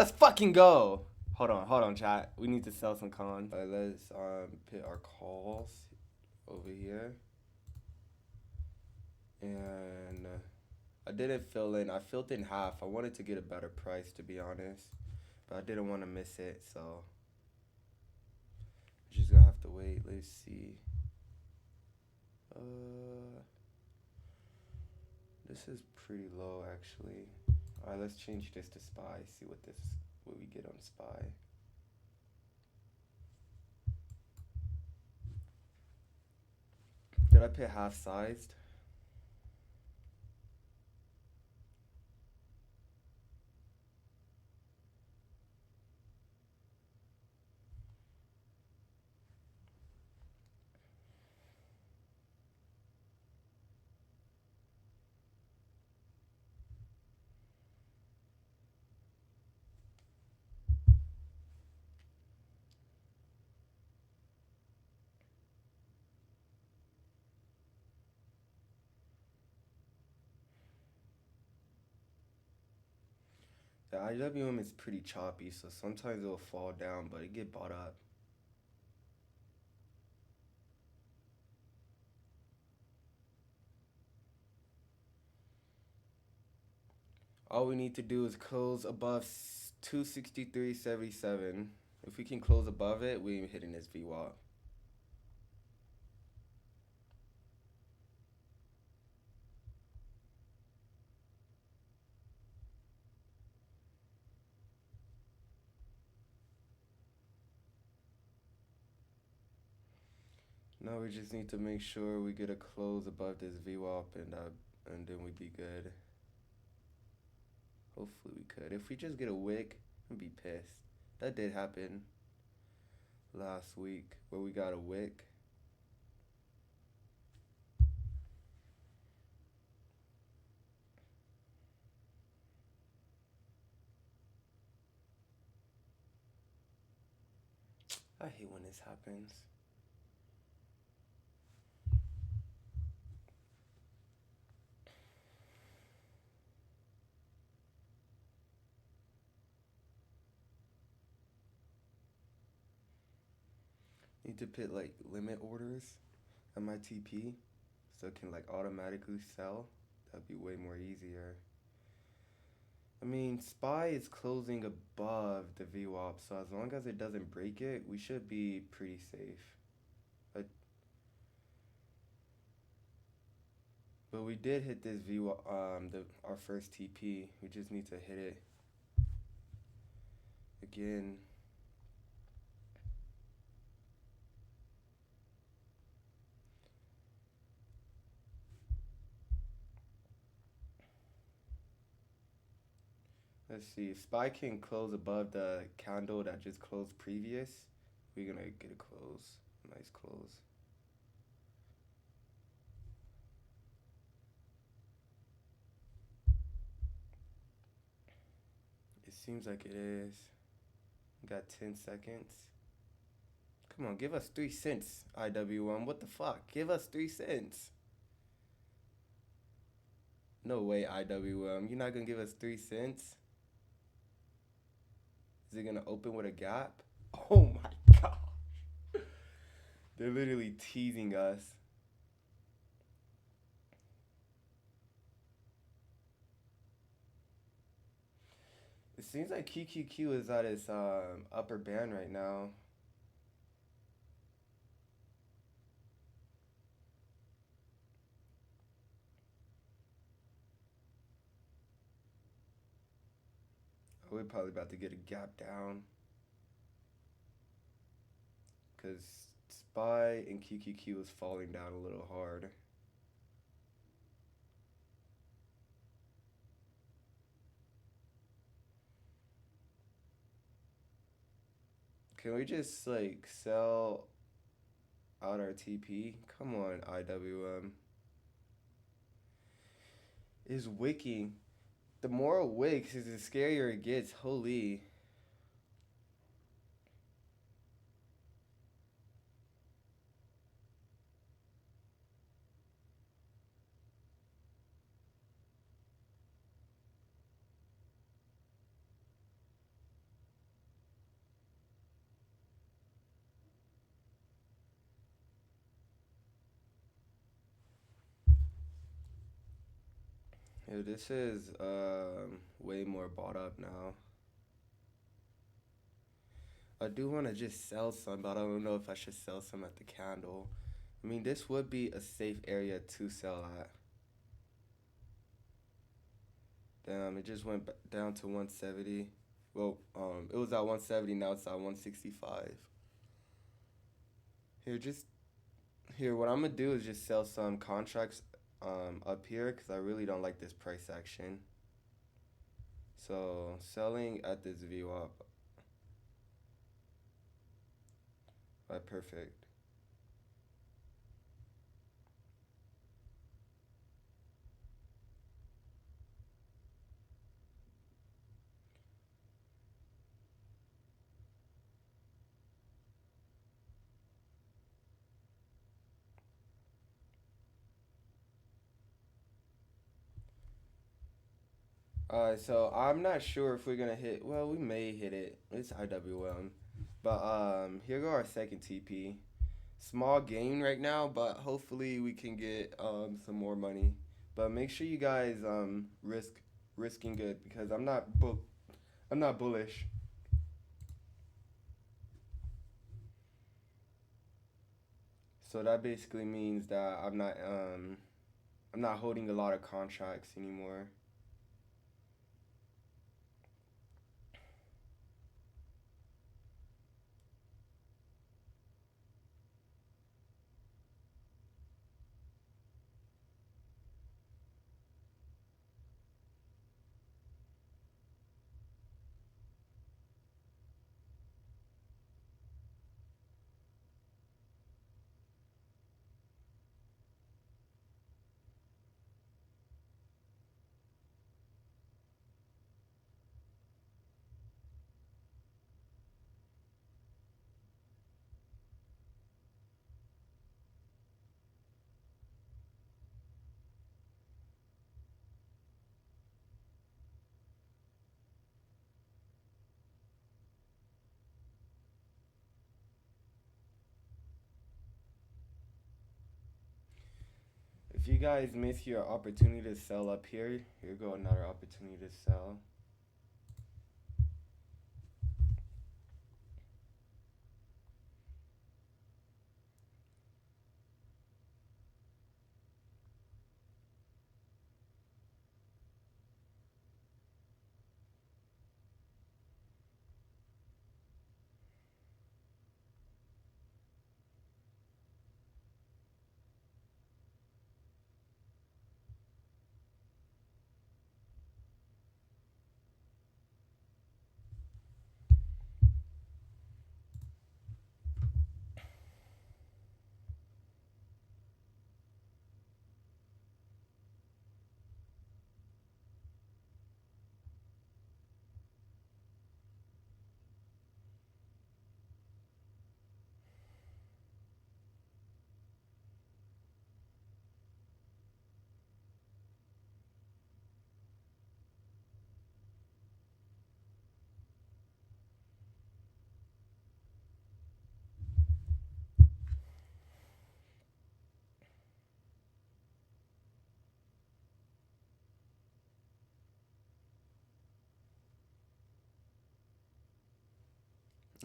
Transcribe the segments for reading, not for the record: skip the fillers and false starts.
Let's fucking go. Hold on, chat. We need to sell some cons. Alright, let's put our calls over here. And I didn't fill in. I filled in half. I wanted to get a better price, to be honest, but I didn't want to miss it, so I'm just gonna have to wait. Let's see. This is pretty low, actually. All right, let's change this to spy. See what we get on spy. Did I put half sized? The IWM is pretty choppy, so sometimes it'll fall down, but it get bought up. All we need to do is close above 263.77. If we can close above it, we ain't hitting this VWAP. Now we just need to make sure we get a close above this VWAP, and then we'd be good. Hopefully we could. If we just get a wick, I'd be pissed. That did happen last week where we got a wick. I hate when this happens. Need to put like limit orders on my TP so it can like automatically sell. That'd be way more easier. I mean, SPY is closing above the VWAP, so as long as it doesn't break it, we should be pretty safe. But we did hit this VWAP, our first TP. We just need to hit it again. Let's see, if SPY can close above the candle that just closed previous, we're gonna get a close, nice close. It seems like it is. We got 10 seconds. Come on, give us 3 cents, IWM. What the fuck? Give us 3 cents. No way, IWM. You're not gonna give us 3 cents? Is it gonna open with a gap? Oh my gosh. They're literally teasing us. It seems like QQQ is at its upper band right now. We're probably about to get a gap down, because SPY and QQQ is falling down a little hard. Can we just like sell out our TP? Come on, IWM. Is wicking. The more it wicks, the scarier it gets. Holy. Yeah, this is way more bought up now. I do want to just sell some, but I don't know if I should sell some at the candle. I mean, this would be a safe area to sell at. Damn, it just went down to 170. Well, it was at 170. Now it's at 165. Here, just here. What I'm gonna do is just sell some contracts up here because I really don't like this price action. So selling at this VWAP. Right, perfect. So I'm not sure if we're gonna hit. Well, we may hit it. It's IWM, but here go our second TP. Small gain right now, but hopefully we can get some more money. But make sure you guys risking good because I'm not bullish. So that basically means that I'm not holding a lot of contracts anymore. If you guys miss your opportunity to sell up here go another opportunity to sell.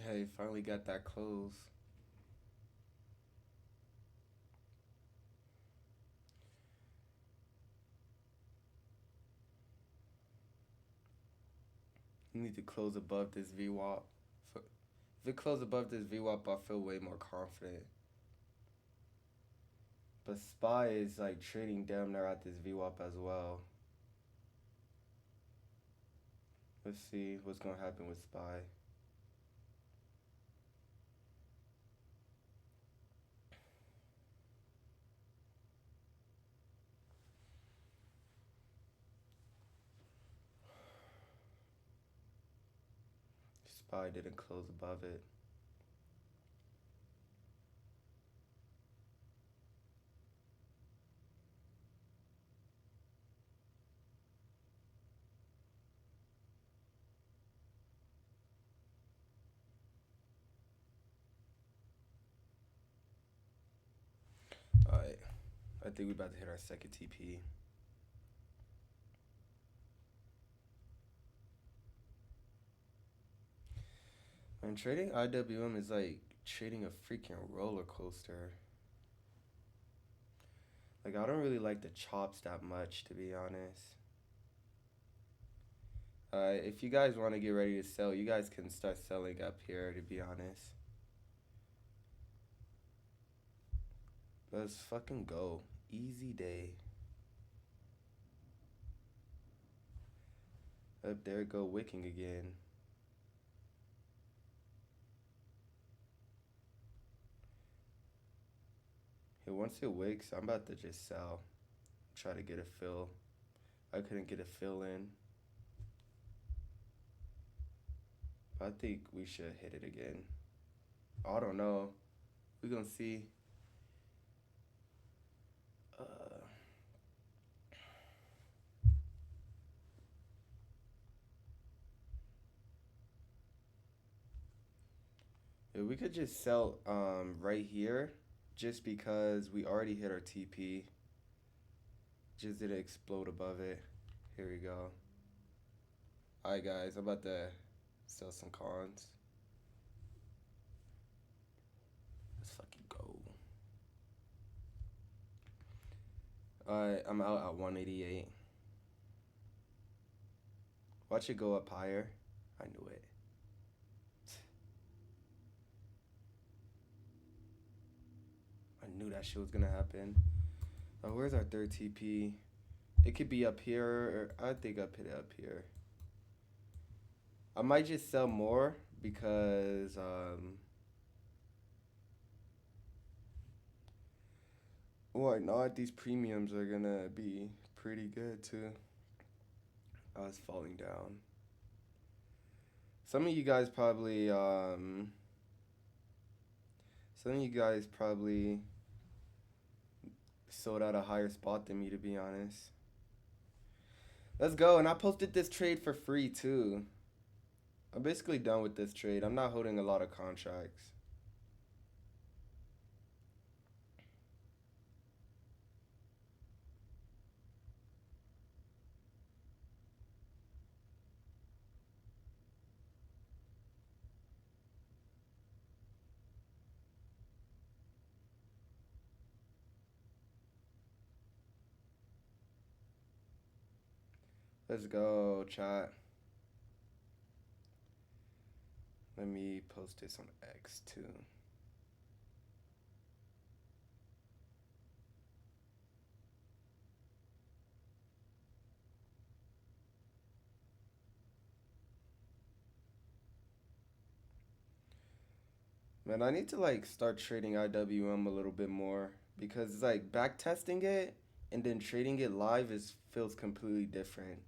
Hey, finally got that close. You need to close above this VWAP. If it closes above this VWAP, I feel way more confident. But SPY is like trading damn near at this VWAP as well. Let's see what's gonna happen with SPY. SPY didn't close above it. Alright, I think we about to hit our second TP. And trading IWM is like trading a freaking roller coaster. Like, I don't really like the chops that much, to be honest. If you guys want to get ready to sell, you guys can start selling up here, to be honest. Let's fucking go. Easy day. Up there it go, wicking again. Hey, once it wicks, I'm about to just sell. Try to get a fill. I couldn't get a fill in. I think we should hit it again. I don't know. We're gonna see. Uh, yeah, we could just sell right here, just because we already hit our TP. Just didn't explode above it. Here we go. Alright guys, I'm about to sell some cons. Let's fucking go. Alright, I'm out at 188. Watch it go up higher. I knew it. I knew that shit was gonna happen. Oh, where's our third TP? It could be up here, or I think I put it up here. I might just sell more because why not? These premiums are gonna be pretty good too. I was falling down. Some of you guys probably sold out a higher spot than me, to be honest. Let's go. And I posted this trade for free too. I'm basically done with this trade. I'm not holding a lot of contracts. Let's go, chat. Let me post this on X too. Man, I need to like start trading IWM a little bit more because it's like back testing it and then trading it live feels completely different.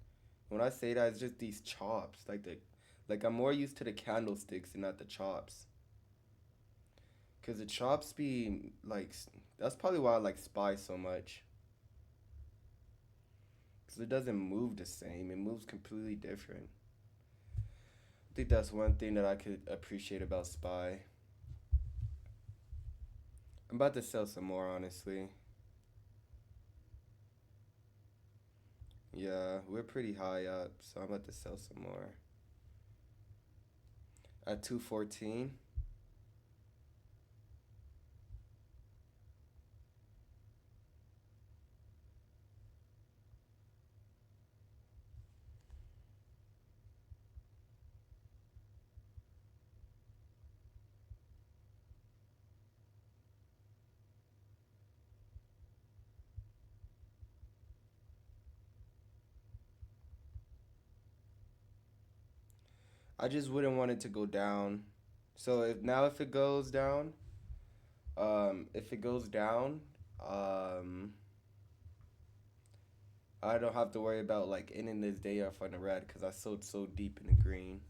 When I say that, it's just these chops, like I'm more used to the candlesticks and not the chops. Cause the chops be like, that's probably why I like SPY so much. Cause it doesn't move the same; it moves completely different. I think that's one thing that I could appreciate about SPY. I'm about to sell some more, honestly. Yeah, we're pretty high up, so I'm about to sell some more. At 214. I just wouldn't want it to go down. So if it goes down, if it goes down, um, I don't have to worry about like ending this day off on the red because I sold so deep in the green.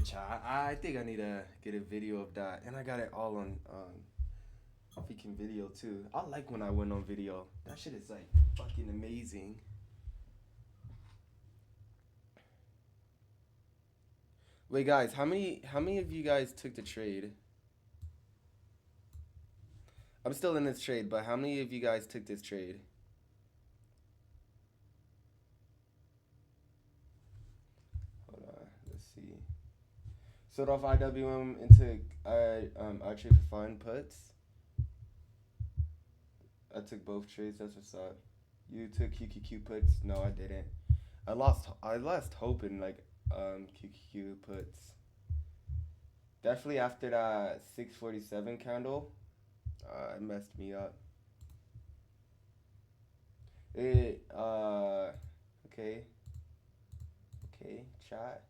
chat. I think I need to get a video of that, and I got it all on freaking video too. I like when I win on video. That shit is like fucking amazing. Wait, guys, how many of you guys took the trade? I'm still in this trade, but how many of you guys took this trade? Hold on, let's see. Sold off IWM into I trade for fun puts. I took both trades. That's what's up. You took QQQ puts? No, I didn't. I lost hope in like QQQ puts. Definitely after that 647 candle, it messed me up. It okay, okay, chat.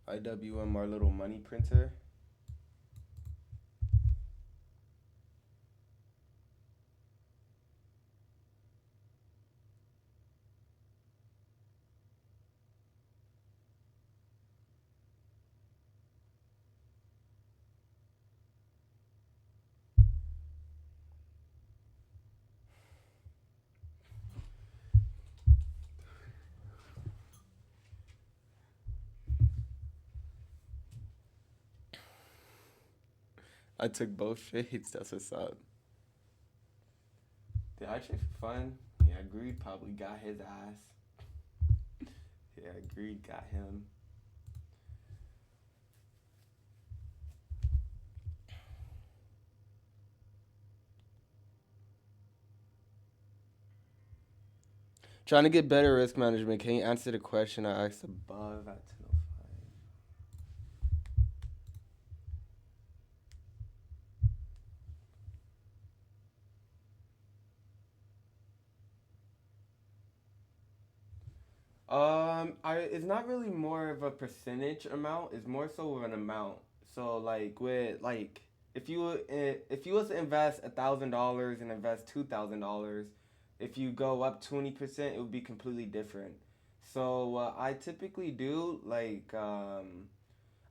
IWM, our little money printer. I took both trades. That's what's up. Did I trade for fun? Yeah, Greed probably got his ass. Yeah, Greed got him. Trying to get better risk management. Can you answer the question I asked above at 10:05? It's not really more of a percentage amount. It's more so of an amount. So like with like if you was to invest $1,000 and invest $2,000, if you go up 20%, it would be completely different. So what I typically do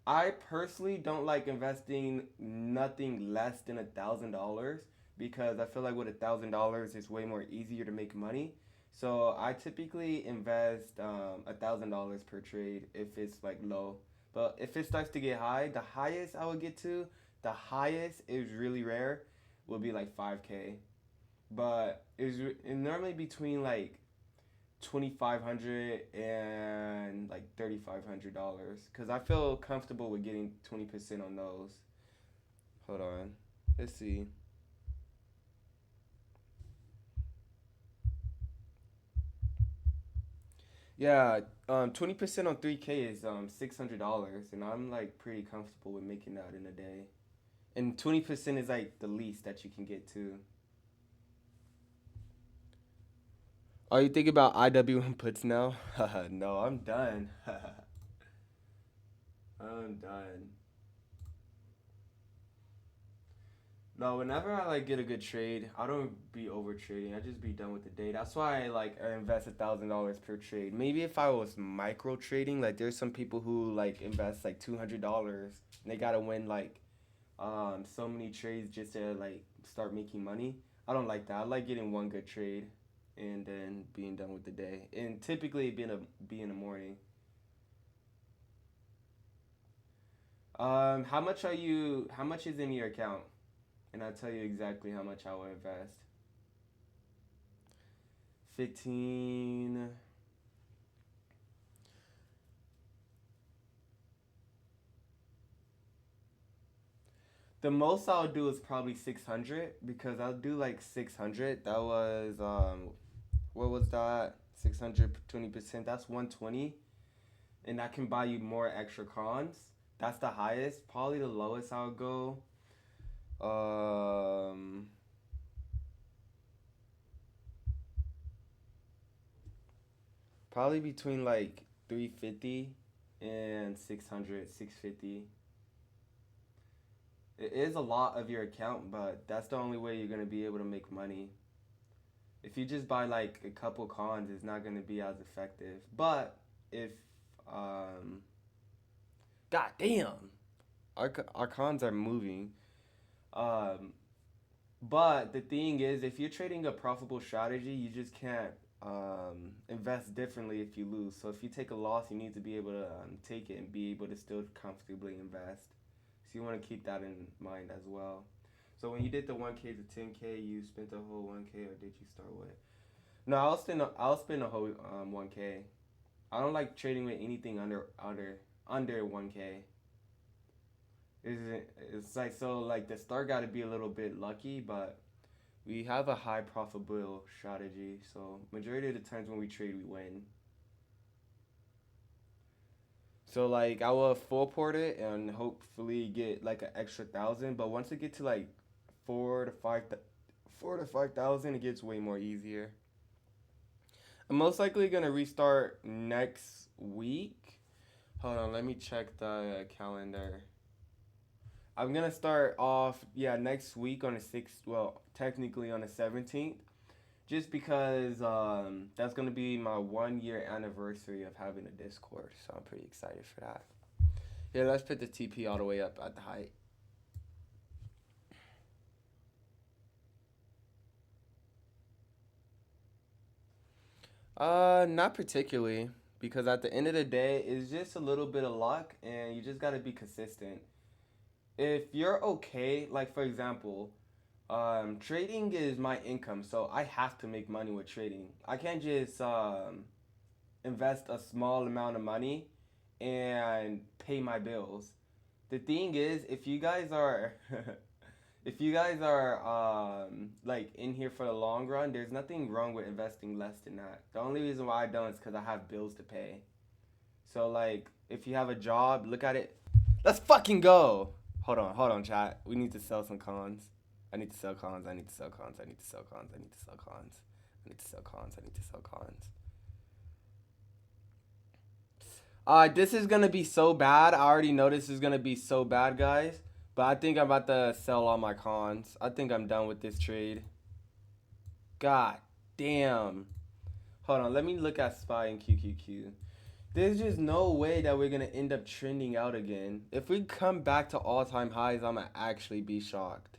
I personally don't like investing nothing less than $1,000 because I feel like with $1,000 it's way more easier to make money. So I typically invest $1,000 per trade if it's like low. But if it starts to get high, the highest I would get to, the highest is really rare, will be like 5K. But it's normally between like 2,500 and like $3,500 because I feel comfortable with getting 20% on those. Hold on, let's see. Yeah, 20% on 3K is $600, and I'm like pretty comfortable with making that in a day. And 20% is like the least that you can get to. Are you thinking about IWM puts now? No, I'm done. I'm done. No, whenever I like get a good trade, I don't be over trading. I just be done with the day. That's why I invest $1,000 per trade. Maybe if I was micro trading, like there's some people who like invest like $200 and they gotta win like so many trades just to like start making money. I don't like that. I like getting one good trade and then being done with the day. And typically be in the morning. How much are you? How much is in your account? And I'll tell you exactly how much I will invest. 15. The most I'll do is probably 600 because I'll do like 600. That was what was that? 600 20%. That's 120, and that can buy you more extra crons. That's the highest. Probably the lowest I'll go. Um, Probably between like 350 and 600, 650. It is a lot of your account, but that's the only way you're gonna be able to make money. If you just buy like a couple cons, it's not gonna be as effective. But if um, god damn, our cons are moving. Um, but the thing is, if you're trading a profitable strategy, you just can't invest differently if you lose. So if you take a loss, you need to be able to take it and be able to still comfortably invest. So you want to keep that in mind as well. So when you did the 1K to 10K, you spent the whole 1K, or did you start with? No, I'll spend a whole 1K. I don't like trading with anything under 1K. It's like, so like the start got to be a little bit lucky, but we have a high profitable strategy. So majority of the times when we trade, we win. So like I will full port it and hopefully get like an extra 1,000. But once it get to like four to five, 4 to 5,000, it gets way more easier. I'm most likely gonna restart next week. Hold on, let me check the calendar. I'm gonna start off, yeah, next week on the 6th. Well, technically on the 17th, just because that's gonna be my 1 year anniversary of having a Discord. So I'm pretty excited for that. Yeah, let's put the TP all the way up at the height. Not particularly, because at the end of the day, it's just a little bit of luck, and you just gotta be consistent. If you're okay, like for example, trading is my income, so I have to make money with trading. I can't just invest a small amount of money and pay my bills. The thing is, if you guys are if you guys are like in here for the long run, there's nothing wrong with investing less than that. The only reason why I don't is because I have bills to pay. So like, if you have a job, look at it. Let's fucking go. Hold on, chat. We need to sell some cons. I need to sell cons. I need to sell cons. I need to sell cons. I need to sell cons. I need to sell cons. I need to sell cons. This is gonna be so bad. I already know this is gonna be so bad, guys. But I think I'm about to sell all my cons. I think I'm done with this trade. God damn. Hold on, let me look at SPY and QQQ. There's just no way that we're gonna end up trending out again. If we come back to all-time highs, I'm gonna actually be shocked.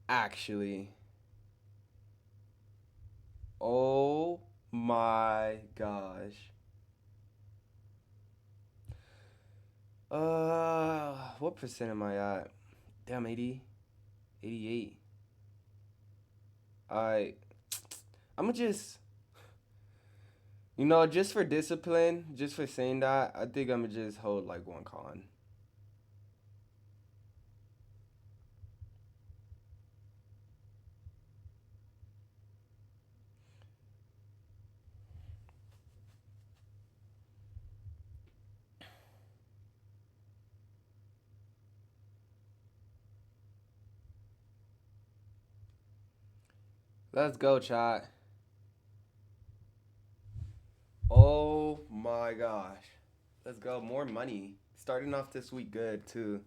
Actually. Oh my gosh. What percent am I at? Damn, 80, 88. I, I'ma just, just for discipline, just for saying that, I think I'ma just hold like one con. Let's go, chat. Oh my gosh. Let's go. More money. Starting off this week good, too.